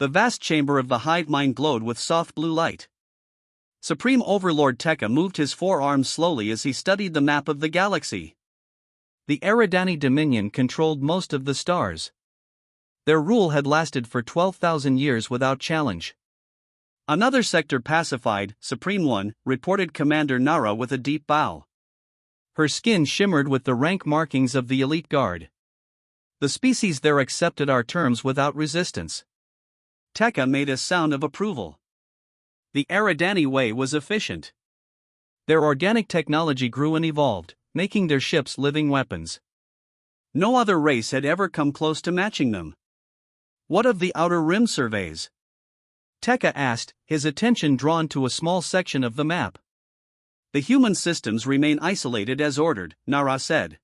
The vast chamber of the hive mind glowed with soft blue light. Supreme Overlord Tekka moved his forearms slowly as he studied the map of the galaxy. The Eridani Dominion controlled most of the stars. Their rule had lasted for 12,000 years without challenge. Another sector pacified, Supreme One, reported Commander Nara with a deep bow. Her skin shimmered with the rank markings of the elite guard. The species there accepted our terms without resistance. Tekka made a sound of approval. The Eridani way was efficient. Their organic technology grew and evolved, making their ships living weapons. No other race had ever come close to matching them. What of the Outer Rim surveys? Tekka asked, his attention drawn to a small section of the map. The human systems remain isolated as ordered, Nara said.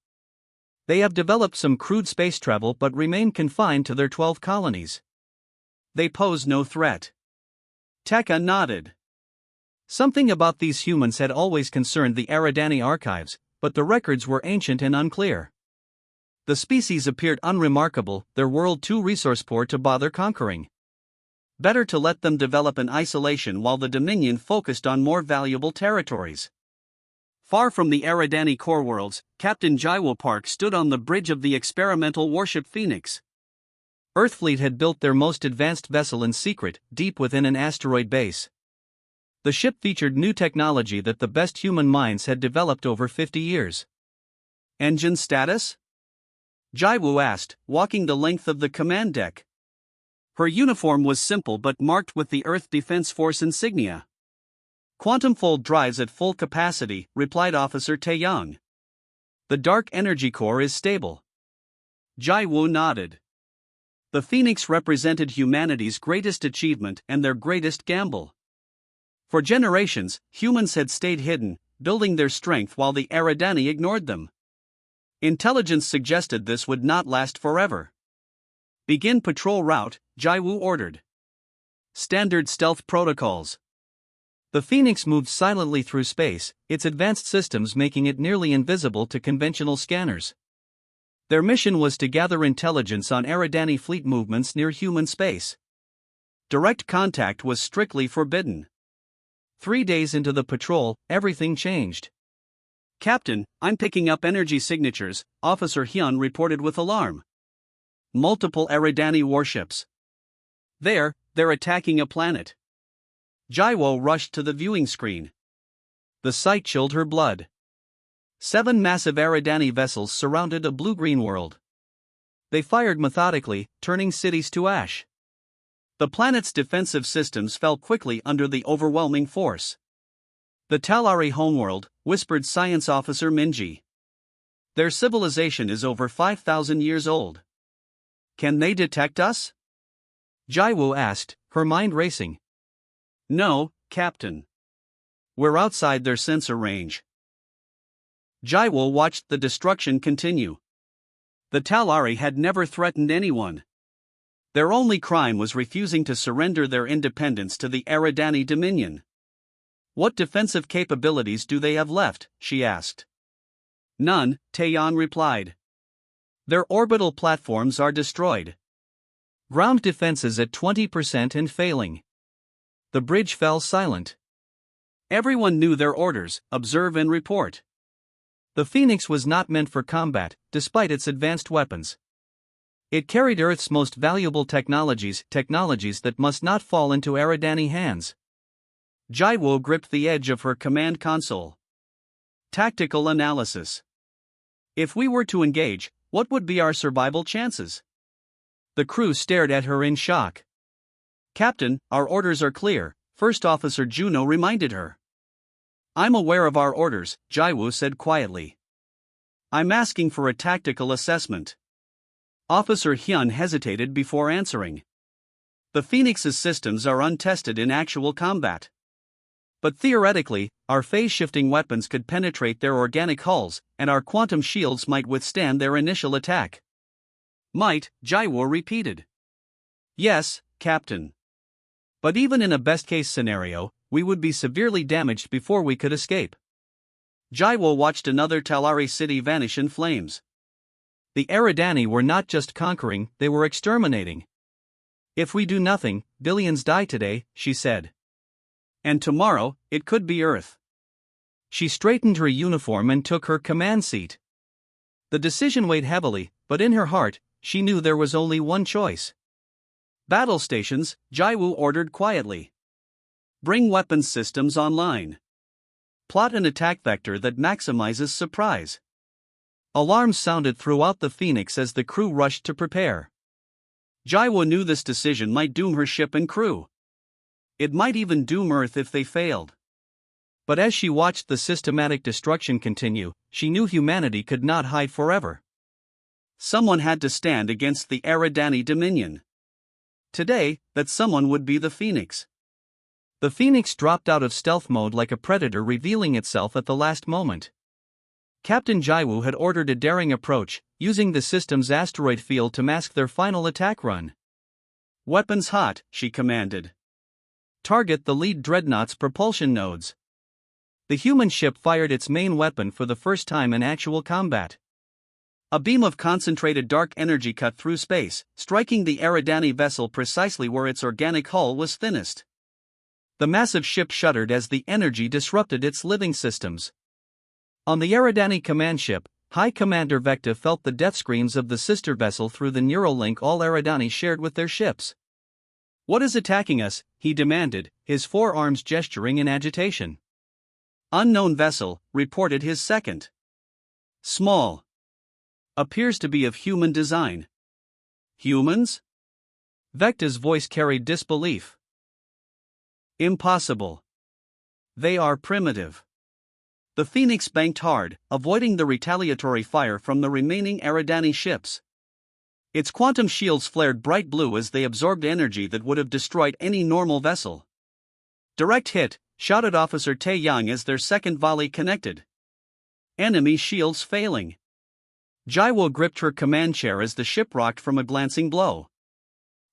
They have developed some crude space travel but remain confined to their 12 colonies. They pose no threat. Tekka nodded. Something about these humans had always concerned the Eridani archives, but the records were ancient and unclear. The species appeared unremarkable, their world too resource poor to bother conquering. Better to let them develop in isolation while the Dominion focused on more valuable territories. Far from the Eridani core worlds, Captain Jaiwo Park stood on the bridge of the experimental warship Phoenix. Earthfleet had built their most advanced vessel in secret, deep within an asteroid base. The ship featured new technology that the best human minds had developed over 50 years. Engine status? Jaiwo asked, walking the length of the command deck. Her uniform was simple but marked with the Earth Defense Force insignia. Quantum fold drives at full capacity, replied Officer Taeyang. The dark energy core is stable. Jaiwo nodded. The Phoenix represented humanity's greatest achievement and their greatest gamble. For generations, humans had stayed hidden, building their strength while the Eridani ignored them. Intelligence suggested this would not last forever. Begin patrol route, Jaiwo ordered. Standard stealth protocols. The Phoenix moved silently through space, its advanced systems making it nearly invisible to conventional scanners. Their mission was to gather intelligence on Eridani fleet movements near human space. Direct contact was strictly forbidden. 3 days into the patrol, everything changed. Captain, I'm picking up energy signatures, Officer Hyun reported with alarm. Multiple Eridani warships. They're attacking a planet. Jaiwo rushed to the viewing screen. The sight chilled her blood. 7 massive Eridani vessels surrounded a blue-green world. They fired methodically, turning cities to ash. The planet's defensive systems fell quickly under the overwhelming force. The Talari homeworld, whispered Science Officer Minji. Their civilization is over 5,000 years old. Can they detect us? Jaiwo asked, her mind racing. No, Captain. We're outside their sensor range. Jaiwo watched the destruction continue. The Talari had never threatened anyone. Their only crime was refusing to surrender their independence to the Eridani Dominion. What defensive capabilities do they have left? She asked. None, Taeyan replied. Their orbital platforms are destroyed. Ground defenses at 20% and failing. The bridge fell silent. Everyone knew their orders: observe and report. The Phoenix was not meant for combat, despite its advanced weapons. It carried Earth's most valuable technologies that must not fall into Eridani hands. Jaiwo gripped the edge of her command console. Tactical analysis. If we were to engage, what would be our survival chances? The crew stared at her in shock. Captain, our orders are clear, First Officer Juno reminded her. I'm aware of our orders, Jaiwo said quietly. I'm asking for a tactical assessment. Officer Hyun hesitated before answering. The Phoenix's systems are untested in actual combat. But theoretically, our phase-shifting weapons could penetrate their organic hulls, and our quantum shields might withstand their initial attack. Might, Jaiwo repeated. Yes, Captain. But even in a best-case scenario, we would be severely damaged before we could escape. Jaiwo watched another Talari city vanish in flames. The Eridani were not just conquering, they were exterminating. If we do nothing, billions die today, she said. And tomorrow, it could be Earth. She straightened her uniform and took her command seat. The decision weighed heavily, but in her heart, she knew there was only one choice. Battle stations, Jaiwu ordered quietly. Bring weapons systems online. Plot an attack vector that maximizes surprise. Alarms sounded throughout the Phoenix as the crew rushed to prepare. Jaiwu knew this decision might doom her ship and crew. It might even doom Earth if they failed. But as she watched the systematic destruction continue, she knew humanity could not hide forever. Someone had to stand against the Eridani Dominion. Today, that someone would be the Phoenix. The Phoenix dropped out of stealth mode like a predator revealing itself at the last moment. Captain Jaiwu had ordered a daring approach, using the system's asteroid field to mask their final attack run. Weapons hot, she commanded. Target the lead dreadnought's propulsion nodes. The human ship fired its main weapon for the first time in actual combat. A beam of concentrated dark energy cut through space, striking the Eridani vessel precisely where its organic hull was thinnest. The massive ship shuddered as the energy disrupted its living systems. On the Eridani command ship, High Commander Vecta felt the death screams of the sister vessel through the neural link all Eridani shared with their ships. What is attacking us? He demanded, his forearms gesturing in agitation. Unknown vessel, reported his second. Small. Appears to be of human design. Humans? Vecta's voice carried disbelief. Impossible. They are primitive. The Phoenix banked hard, avoiding the retaliatory fire from the remaining Eridani ships. Its quantum shields flared bright blue as they absorbed energy that would have destroyed any normal vessel. Direct hit, shouted Officer Tae Yang as their second volley connected. Enemy shields failing. Jaiwo gripped her command chair as the ship rocked from a glancing blow.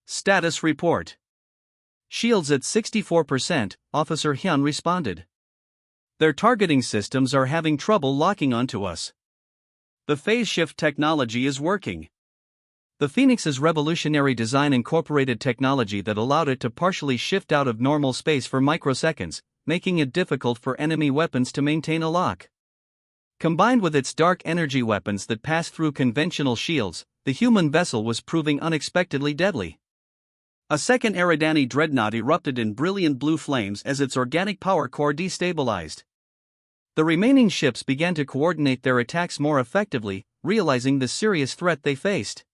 Status report. Shields at 64%, Officer Hyun responded. Their targeting systems are having trouble locking onto us. The phase shift technology is working. The Phoenix's revolutionary design incorporated technology that allowed it to partially shift out of normal space for microseconds, making it difficult for enemy weapons to maintain a lock. Combined with its dark energy weapons that pass through conventional shields, the human vessel was proving unexpectedly deadly. A second Eridani dreadnought erupted in brilliant blue flames as its organic power core destabilized. The remaining ships began to coordinate their attacks more effectively, realizing the serious threat they faced.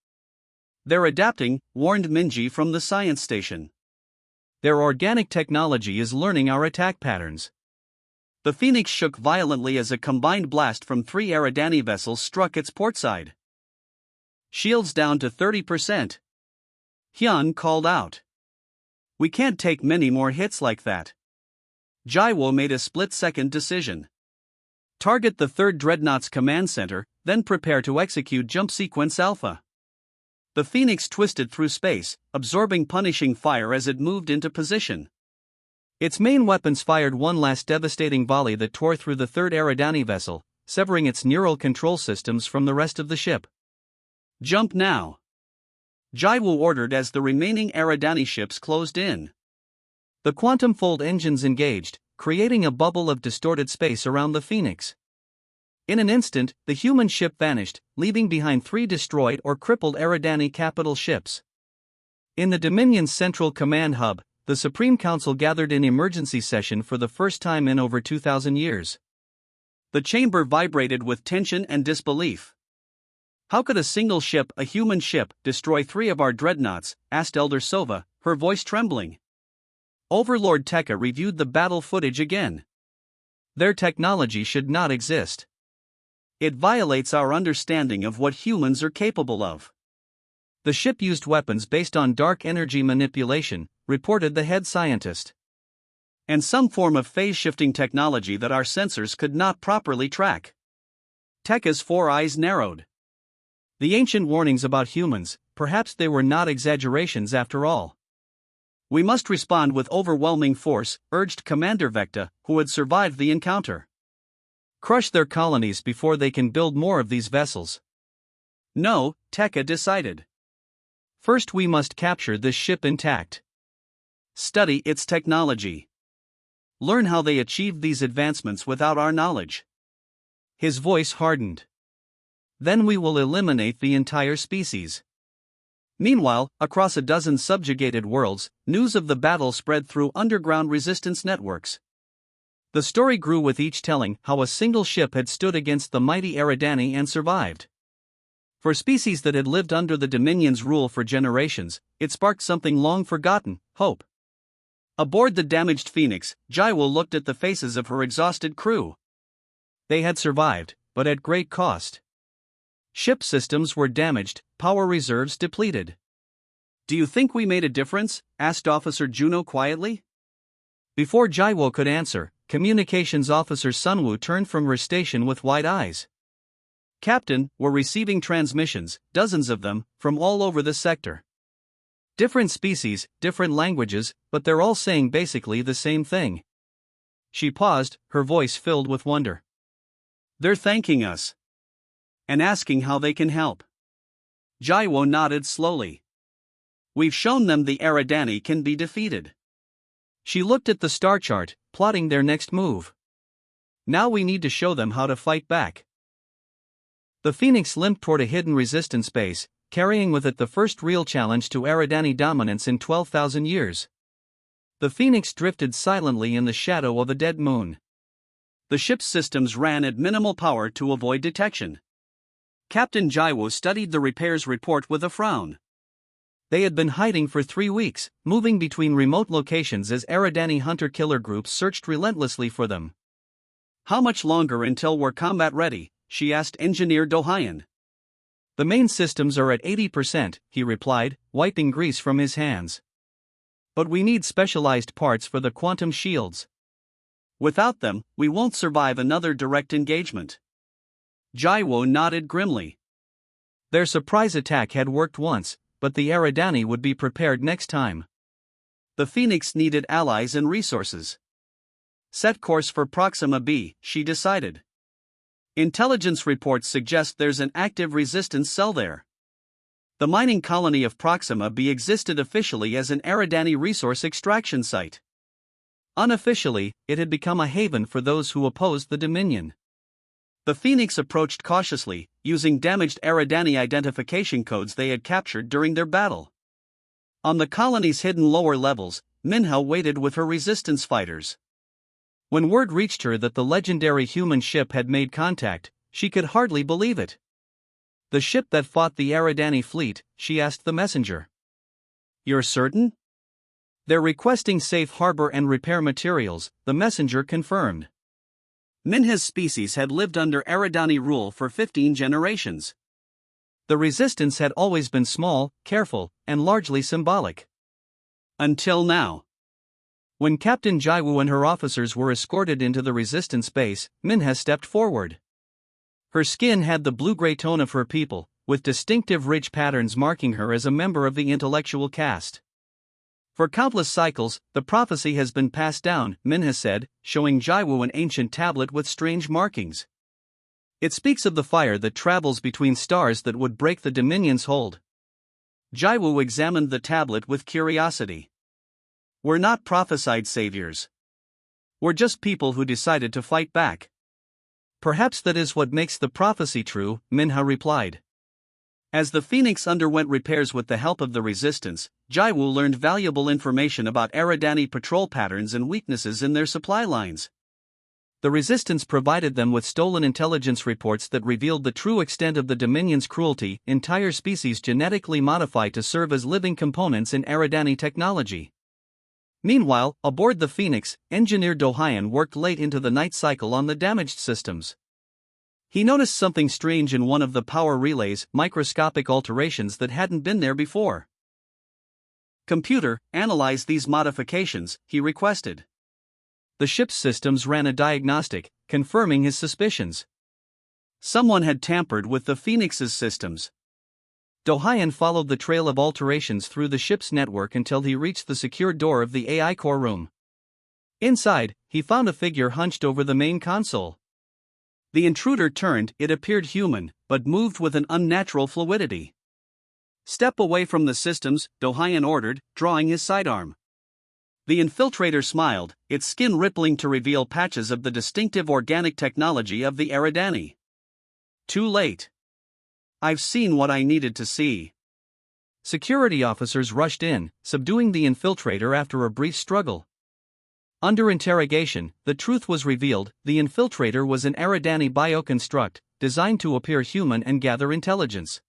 They're adapting, warned Minji from the science station. Their organic technology is learning our attack patterns. The Phoenix shook violently as a combined blast from 3 Eridani vessels struck its portside. Shields down to 30%. Hyun called out. We can't take many more hits like that. Jaiwo made a split-second decision. Target the 3rd Dreadnought's command center, then prepare to execute Jump Sequence Alpha. The Phoenix twisted through space, absorbing punishing fire as it moved into position. Its main weapons fired one last devastating volley that tore through the 3rd Eridani vessel, severing its neural control systems from the rest of the ship. Jump now. Jaiwu ordered as the remaining Eridani ships closed in. The quantum fold engines engaged, creating a bubble of distorted space around the Phoenix. In an instant, the human ship vanished, leaving behind 3 destroyed or crippled Eridani capital ships. In the Dominion's central command hub, the Supreme Council gathered in emergency session for the first time in over 2,000 years. The chamber vibrated with tension and disbelief. How could a single ship, a human ship, destroy 3 of our dreadnoughts? Asked Elder Sova, her voice trembling. Overlord Tekka reviewed the battle footage again. Their technology should not exist. It violates our understanding of what humans are capable of. The ship used weapons based on dark energy manipulation, reported the head scientist. And some form of phase-shifting technology that our sensors could not properly track. Tekka's 4 eyes narrowed. The ancient warnings about humans, perhaps they were not exaggerations after all. We must respond with overwhelming force, urged Commander Vecta, who had survived the encounter. Crush their colonies before they can build more of these vessels. No, Tekka decided. First, we must capture this ship intact. Study its technology. Learn how they achieved these advancements without our knowledge. His voice hardened. Then we will eliminate the entire species. Meanwhile, across a dozen subjugated worlds, news of the battle spread through underground resistance networks. The story grew with each telling how a single ship had stood against the mighty Eridani and survived. For species that had lived under the Dominion's rule for generations, it sparked something long forgotten: hope. Aboard the damaged Phoenix, Jaiwo looked at the faces of her exhausted crew. They had survived, but at great cost. Ship systems were damaged, power reserves depleted. "Do you think we made a difference?" asked Officer Juno quietly. Before Jaiwo could answer, Communications Officer Sunwoo turned from her station with wide eyes. "Captain, we're receiving transmissions, dozens of them, from all over the sector. Different species, different languages, but they're all saying basically the same thing." She paused, her voice filled with wonder. "They're thanking us. And asking how they can help." Jaiwo nodded slowly. "We've shown them the Eridani can be defeated." She looked at the star chart, plotting their next move. "Now we need to show them how to fight back." The Phoenix limped toward a hidden resistance base, carrying with it the first real challenge to Eridani dominance in 12,000 years. The Phoenix drifted silently in the shadow of a dead moon. The ship's systems ran at minimal power to avoid detection. Captain Jaiwo studied the repairs report with a frown. They had been hiding for 3 weeks, moving between remote locations as Eridani hunter-killer groups searched relentlessly for them. "How much longer until we're combat ready?" she asked Engineer Dohayan. "The main systems are at 80%, he replied, wiping grease from his hands. "But we need specialized parts for the quantum shields. Without them, we won't survive another direct engagement." Jaiwo nodded grimly. Their surprise attack had worked once, but the Eridani would be prepared next time. The Phoenix needed allies and resources. "Set course for Proxima B," she decided. "Intelligence reports suggest there's an active resistance cell there." The mining colony of Proxima B existed officially as an Eridani resource extraction site. Unofficially, it had become a haven for those who opposed the Dominion. The Phoenix approached cautiously, using damaged Eridani identification codes they had captured during their battle. On the colony's hidden lower levels, Minha waited with her resistance fighters. When word reached her that the legendary human ship had made contact, she could hardly believe it. "The ship that fought the Eridani fleet?" she asked the messenger. "You're certain?" "They're requesting safe harbor and repair materials," the messenger confirmed. Minha's species had lived under Eridani rule for 15 generations. The resistance had always been small, careful, and largely symbolic. Until now. When Captain Jaiwu and her officers were escorted into the resistance base, Minha stepped forward. Her skin had the blue-gray tone of her people, with distinctive ridge patterns marking her as a member of the intellectual caste. "For countless cycles, the prophecy has been passed down," Minha said, showing Jaiwu an ancient tablet with strange markings. "It speaks of the fire that travels between stars that would break the Dominion's hold." Jaiwu examined the tablet with curiosity. "We're not prophesied saviors. We're just people who decided to fight back." "Perhaps that is what makes the prophecy true," Minha replied. As the Phoenix underwent repairs with the help of the resistance, Jaiwu learned valuable information about Eridani patrol patterns and weaknesses in their supply lines. The resistance provided them with stolen intelligence reports that revealed the true extent of the Dominion's cruelty, entire species genetically modified to serve as living components in Eridani technology. Meanwhile, aboard the Phoenix, Engineer Dohayan worked late into the night cycle on the damaged systems. He noticed something strange in one of the power relays, microscopic alterations that hadn't been there before. "Computer, analyze these modifications," he requested. The ship's systems ran a diagnostic, confirming his suspicions. Someone had tampered with the Phoenix's systems. Dohayan followed the trail of alterations through the ship's network until he reached the secure door of the AI core room. Inside, he found a figure hunched over the main console. The intruder turned. It appeared human, but moved with an unnatural fluidity. Step away from the systems, Dohayan ordered, drawing his sidearm. The infiltrator smiled, its skin rippling to reveal patches of the distinctive organic technology of the Eridani. Too late. I've seen what I needed to see. Security officers rushed in, subduing the infiltrator after a brief struggle. Under interrogation, the truth was revealed: the infiltrator was an Eridani bioconstruct, designed to appear human and gather intelligence.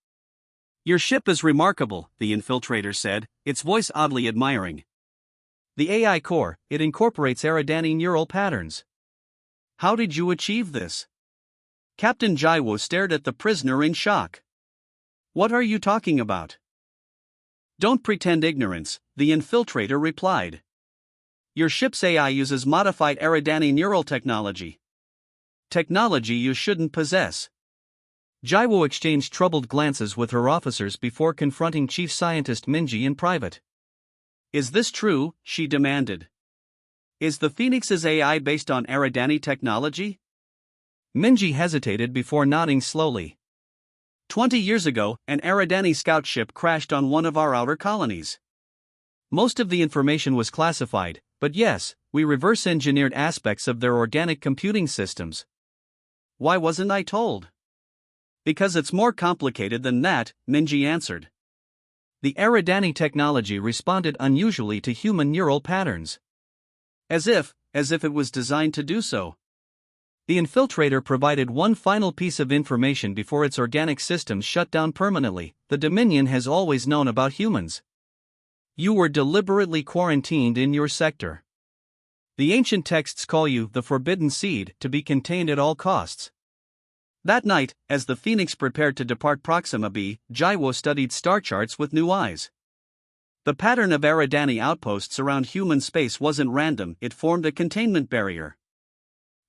Your ship is remarkable, the infiltrator said, its voice oddly admiring. The AI core, it incorporates Eridani neural patterns. How did you achieve this? Captain Jaiwo stared at the prisoner in shock. What are you talking about? Don't pretend ignorance, the infiltrator replied. Your ship's AI uses modified Eridani neural technology. Technology you shouldn't possess. Jaiwo exchanged troubled glances with her officers before confronting Chief Scientist Minji in private. Is this true? She demanded. Is the Phoenix's AI based on Eridani technology? Minji hesitated before nodding slowly. 20 years ago, an Eridani scout ship crashed on one of our outer colonies. Most of the information was classified, but yes, we reverse-engineered aspects of their organic computing systems. Why wasn't I told? Because it's more complicated than that, Minji answered. The Eridani technology responded unusually to human neural patterns. As if it was designed to do so. The infiltrator provided one final piece of information before its organic systems shut down permanently: the Dominion has always known about humans. You were deliberately quarantined in your sector. The ancient texts call you the Forbidden Seed, to be contained at all costs. That night, as the Phoenix prepared to depart Proxima B, Jaiwo studied star charts with new eyes. The pattern of Eridani outposts around human space wasn't random, it formed a containment barrier.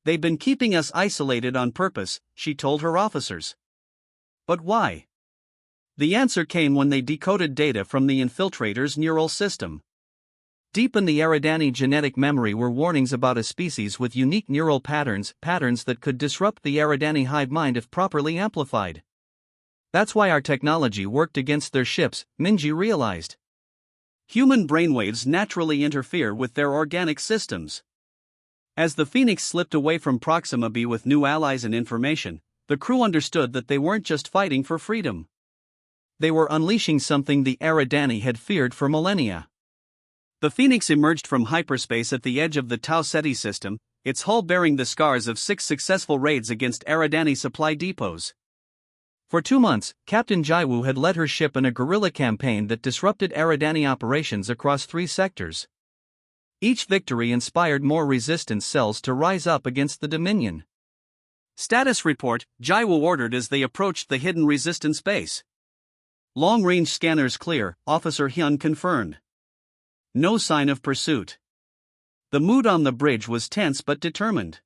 They've been keeping us isolated on purpose, she told her officers. But why? The answer came when they decoded data from the infiltrator's neural system. Deep in the Eridani genetic memory were warnings about a species with unique neural patterns that could disrupt the Eridani hive mind if properly amplified. That's why our technology worked against their ships, Minji realized. Human brainwaves naturally interfere with their organic systems. As the Phoenix slipped away from Proxima B with new allies and information, the crew understood that they weren't just fighting for freedom. They were unleashing something the Eridani had feared for millennia. The Phoenix emerged from hyperspace at the edge of the Tau Ceti system, its hull bearing the scars of 6 successful raids against Eridani supply depots. For 2 months, Captain Jaiwu had led her ship in a guerrilla campaign that disrupted Eridani operations across 3 sectors. Each victory inspired more resistance cells to rise up against the Dominion. Status report, Jaiwu ordered as they approached the hidden resistance base. Long-range scanners clear, Officer Hyun confirmed. No sign of pursuit. The mood on the bridge was tense but determined.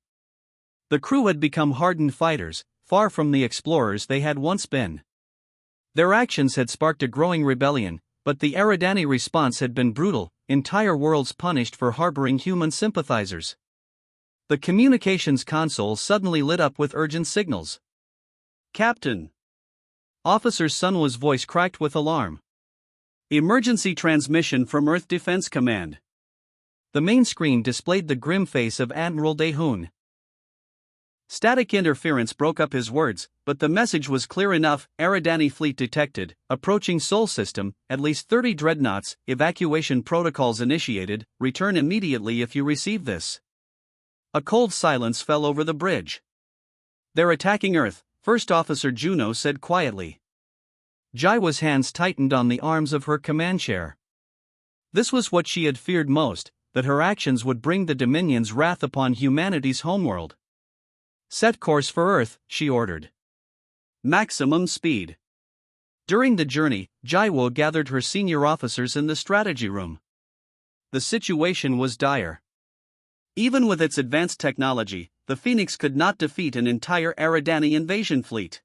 The crew had become hardened fighters, far from the explorers they had once been. Their actions had sparked a growing rebellion, but the Eridani response had been brutal: entire worlds punished for harboring human sympathizers. The communications console suddenly lit up with urgent signals. Captain! Officer Sunwa's voice cracked with alarm. Emergency transmission from Earth Defense Command. The main screen displayed the grim face of Admiral Daehoon. Static interference broke up his words, but the message was clear enough: Eridani fleet detected, approaching Sol system, at least 30 dreadnoughts, evacuation protocols initiated, return immediately if you receive this. A cold silence fell over the bridge. They're attacking Earth, First Officer Juno said quietly. Jaiwa's hands tightened on the arms of her command chair. This was what she had feared most, that her actions would bring the Dominion's wrath upon humanity's homeworld. Set course for Earth, she ordered. Maximum speed. During the journey, Jaiwo gathered her senior officers in the strategy room. The situation was dire. Even with its advanced technology, the Phoenix could not defeat an entire Eridani invasion fleet.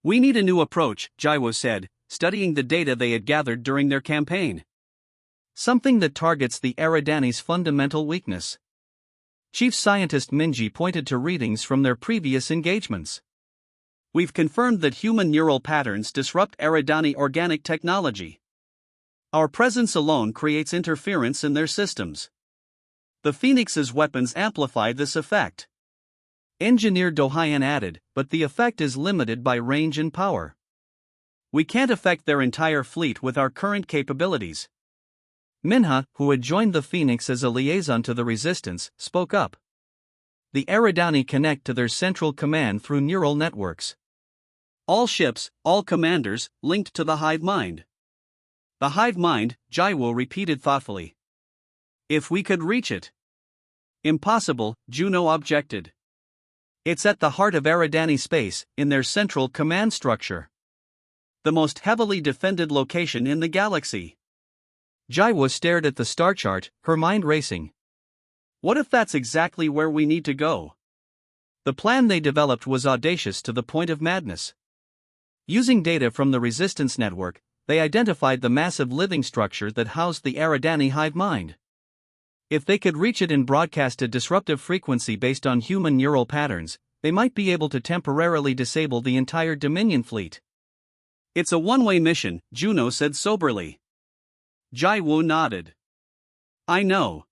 We need a new approach, Jaiwo said, studying the data they had gathered during their campaign. Something that targets the Eridani's fundamental weakness. Chief Scientist Minji pointed to readings from their previous engagements. We've confirmed that human neural patterns disrupt Eridani organic technology. Our presence alone creates interference in their systems. The Phoenix's weapons amplify this effect. Engineer Dohayan added, but the effect is limited by range and power. We can't affect their entire fleet with our current capabilities. Minha, who had joined the Phoenix as a liaison to the Resistance, spoke up. The Eridani connect to their central command through neural networks. All ships, all commanders, linked to the hive mind. The hive mind, Jaiwo repeated thoughtfully. If we could reach it. Impossible, Juno objected. It's at the heart of Eridani space, in their central command structure. The most heavily defended location in the galaxy. Jaiwo stared at the star chart, her mind racing. What if that's exactly where we need to go? The plan they developed was audacious to the point of madness. Using data from the Resistance network, they identified the massive living structure that housed the Eridani hive mind. If they could reach it and broadcast a disruptive frequency based on human neural patterns, they might be able to temporarily disable the entire Dominion fleet. It's a one-way mission, Juno said soberly. Jaiwo nodded. I know.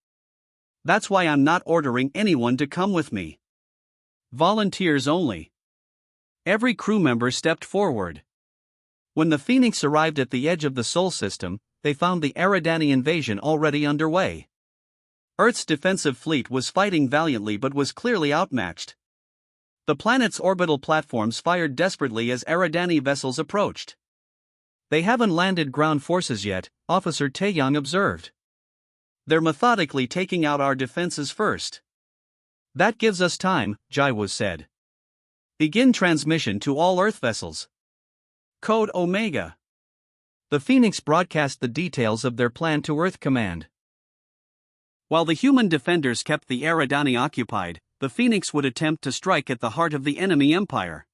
That's why I'm not ordering anyone to come with me. Volunteers only. Every crew member stepped forward. When the Phoenix arrived at the edge of the Sol system, they found the Eridani invasion already underway. Earth's defensive fleet was fighting valiantly but was clearly outmatched. The planet's orbital platforms fired desperately as Eridani vessels approached. They haven't landed ground forces yet, Officer Taeyang observed. They're methodically taking out our defenses first. That gives us time, Jaiwo said. Begin transmission to all Earth vessels. Code Omega. The Phoenix broadcast the details of their plan to Earth Command. While the human defenders kept the Eridani occupied, the Phoenix would attempt to strike at the heart of the enemy empire.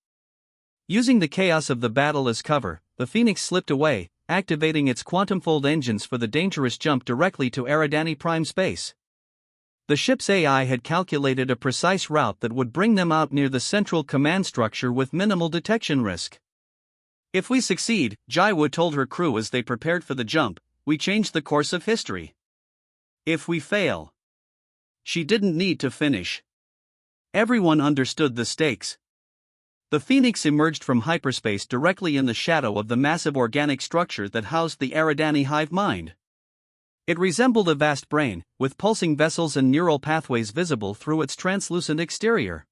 Using the chaos of the battle as cover, the Phoenix slipped away, activating its quantum-fold engines for the dangerous jump directly to Eridani prime space. The ship's AI had calculated a precise route that would bring them out near the central command structure with minimal detection risk. If we succeed, Jaiwo told her crew as they prepared for the jump, we change the course of history. If we fail. She didn't need to finish. Everyone understood the stakes. The Phoenix emerged from hyperspace directly in the shadow of the massive organic structure that housed the Eridani hive mind. It resembled a vast brain, with pulsing vessels and neural pathways visible through its translucent exterior.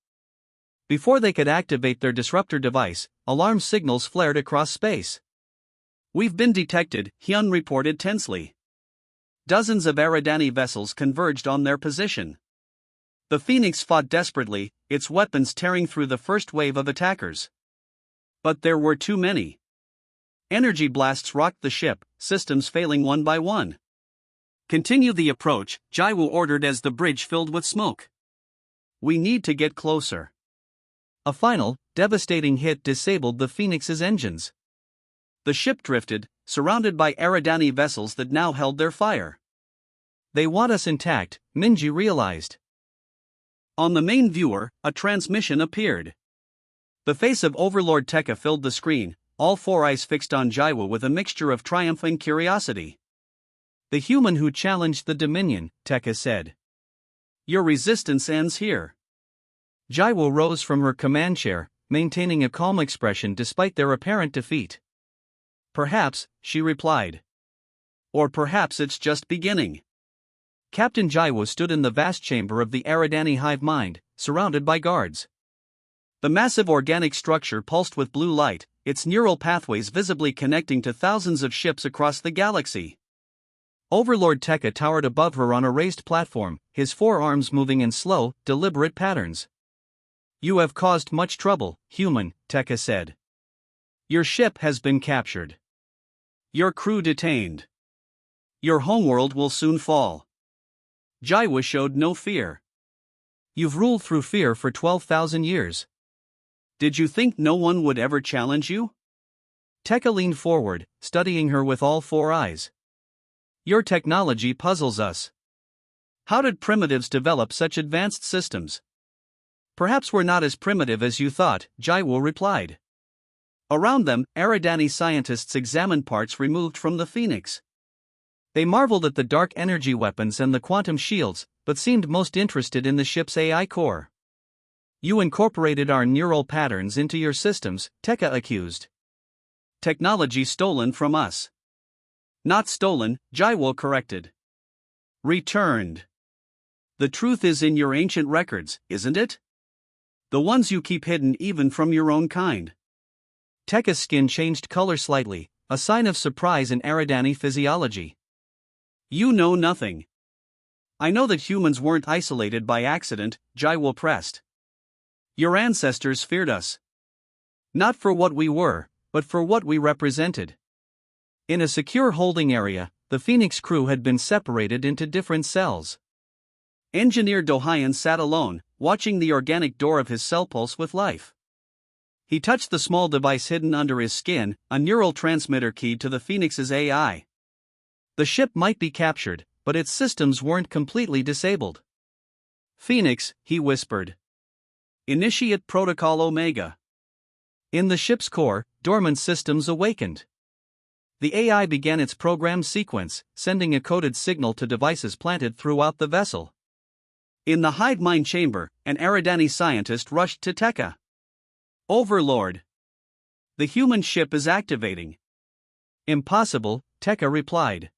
Before they could activate their disruptor device, alarm signals flared across space. We've been detected, Hyun reported tensely. Dozens of Eridani vessels converged on their position. The Phoenix fought desperately, its weapons tearing through the first wave of attackers. But there were too many. Energy blasts rocked the ship, systems failing one by one. Continue the approach, Jaiwo ordered as the bridge filled with smoke. We need to get closer. A final, devastating hit disabled the Phoenix's engines. The ship drifted, surrounded by Eridani vessels that now held their fire. They want us intact, Minji realized. On the main viewer, a transmission appeared. The face of Overlord Tekka filled the screen, all four eyes fixed on Jaiwo with a mixture of triumph and curiosity. The human who challenged the Dominion, Tekka said. Your resistance ends here. Jaiwo rose from her command chair, maintaining a calm expression despite their apparent defeat. Perhaps, she replied. Or perhaps it's just beginning. Captain Jaiwo stood in the vast chamber of the Eridani hive mind, surrounded by guards. The massive organic structure pulsed with blue light, its neural pathways visibly connecting to thousands of ships across the galaxy. Overlord Tekka towered above her on a raised platform, his forearms moving in slow, deliberate patterns. You have caused much trouble, human, Tekka said. Your ship has been captured. Your crew detained. Your homeworld will soon fall. Jaiwo showed no fear. You've ruled through fear for 12,000 years. Did you think no one would ever challenge you? Tekka leaned forward, studying her with all four eyes. Your technology puzzles us. How did primitives develop such advanced systems? Perhaps we're not as primitive as you thought, Jaiwo replied. Around them, Eridani scientists examined parts removed from the Phoenix. They marveled at the dark energy weapons and the quantum shields, but seemed most interested in the ship's AI core. "You incorporated our neural patterns into your systems," Tekka accused. "Technology stolen from us." "Not stolen," Jaiwo corrected. "Returned. The truth is in your ancient records, isn't it? The ones you keep hidden even from your own kind." Tekka's skin changed color slightly, a sign of surprise in Eridani physiology. "You know nothing." "I know that humans weren't isolated by accident," Jaiwo pressed. "Your ancestors feared us. Not for what we were, but for what we represented." In a secure holding area, the Phoenix crew had been separated into different cells. Engineer Dohayan sat alone, watching the organic door of his cell pulse with life. He touched the small device hidden under his skin, a neural transmitter keyed to the Phoenix's AI. The ship might be captured, but its systems weren't completely disabled. "Phoenix," he whispered. "Initiate Protocol Omega." In the ship's core, dormant systems awakened. The AI began its program sequence, sending a coded signal to devices planted throughout the vessel. In the hive mind chamber, an Eridani scientist rushed to Tekka. "Overlord, the human ship is activating." "Impossible," Tekka replied.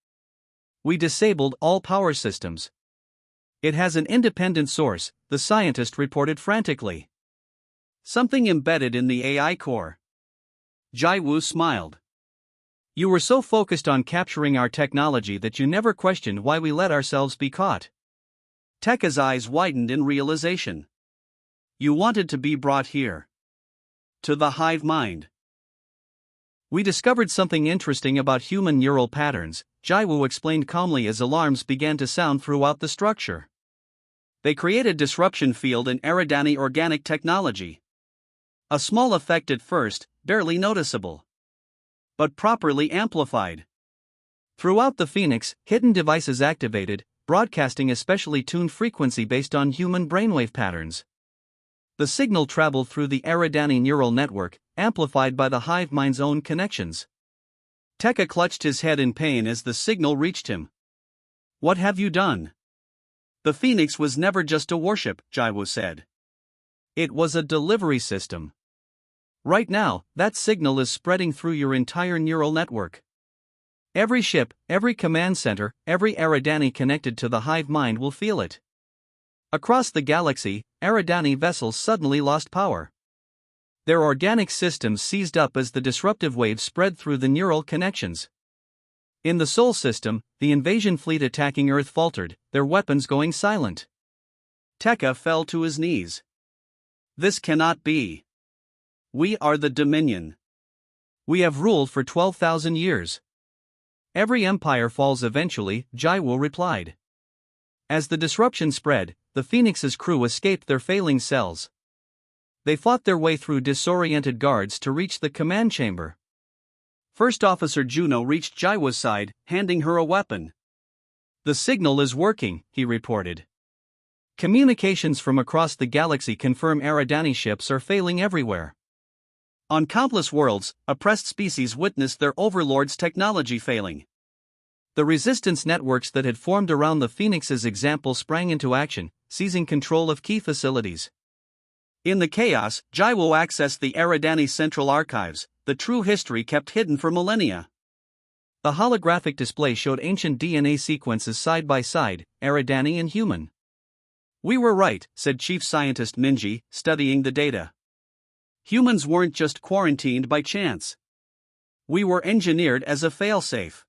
"We disabled all power systems." "It has an independent source," the scientist reported frantically. "Something embedded in the AI core." Jaiwu smiled. "You were so focused on capturing our technology that you never questioned why we let ourselves be caught." Tekka's eyes widened in realization. "You wanted to be brought here. To the hive mind." "We discovered something interesting about human neural patterns," Jaiwu explained calmly as alarms began to sound throughout the structure. "They create a disruption field in Eridani organic technology. A small effect at first, barely noticeable. But properly amplified. Throughout the Phoenix, hidden devices activated, broadcasting a specially tuned frequency based on human brainwave patterns. The signal traveled through the Eridani neural network, amplified by the hive mind's own connections." Tekka clutched his head in pain as the signal reached him. "What have you done?" "The Phoenix was never just a warship," Jaiwu said. "It was a delivery system. Right now, that signal is spreading through your entire neural network. Every ship, every command center, every Eridani connected to the hive mind will feel it." Across the galaxy, Eridani vessels suddenly lost power. Their organic systems seized up as the disruptive waves spread through the neural connections. In the Sol system, the invasion fleet attacking Earth faltered, their weapons going silent. Tekka fell to his knees. "This cannot be. We are the Dominion. We have ruled for 12,000 years. Every empire falls eventually," Jaiwu replied. As the disruption spread, the Phoenix's crew escaped their failing cells. They fought their way through disoriented guards to reach the command chamber. First Officer Juno reached Jaiwa's side, handing her a weapon. "The signal is working," he reported. "Communications from across the galaxy confirm Eridani ships are failing everywhere." On countless worlds, oppressed species witnessed their overlords' technology failing. The resistance networks that had formed around the Phoenix's example sprang into action, seizing control of key facilities. In the chaos, Jaiwu accessed the Eridani Central Archives, the true history kept hidden for millennia. The holographic display showed ancient DNA sequences side by side, Eridani and human. "We were right," said Chief Scientist Minji, studying the data. "Humans weren't just quarantined by chance. We were engineered as a failsafe."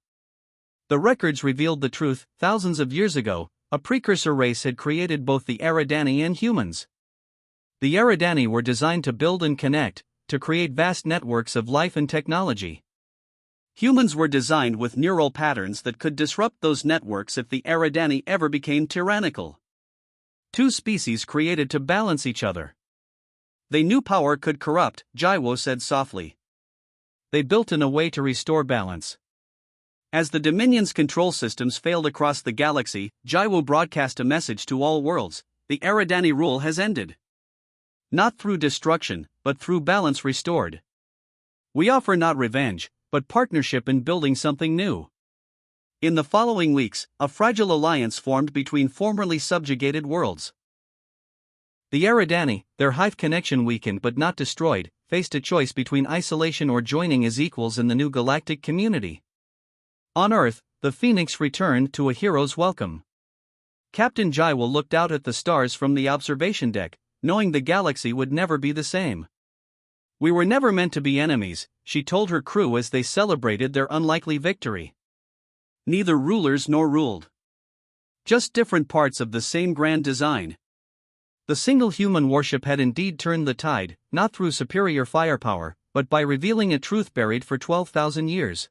The records revealed the truth. Thousands of years ago, a precursor race had created both the Eridani and humans. The Eridani were designed to build and connect, to create vast networks of life and technology. Humans were designed with neural patterns that could disrupt those networks if the Eridani ever became tyrannical. Two species created to balance each other. "They knew power could corrupt," Jaiwu said softly. "They built in a way to restore balance." As the Dominion's control systems failed across the galaxy, Jaiwu broadcast a message to all worlds: the Eridani rule has ended. Not through destruction, but through balance restored. We offer not revenge, but partnership in building something new. In the following weeks, a fragile alliance formed between formerly subjugated worlds. The Eridani, their hive connection weakened but not destroyed, faced a choice between isolation or joining as equals in the new galactic community. On Earth, the Phoenix returned to a hero's welcome. Captain Jaiwal looked out at the stars from the observation deck, knowing the galaxy would never be the same. We were never meant to be enemies, she told her crew as they celebrated their unlikely victory. Neither rulers nor ruled. Just different parts of the same grand design. The single human warship had indeed turned the tide, not through superior firepower, but by revealing a truth buried for 12,000 years.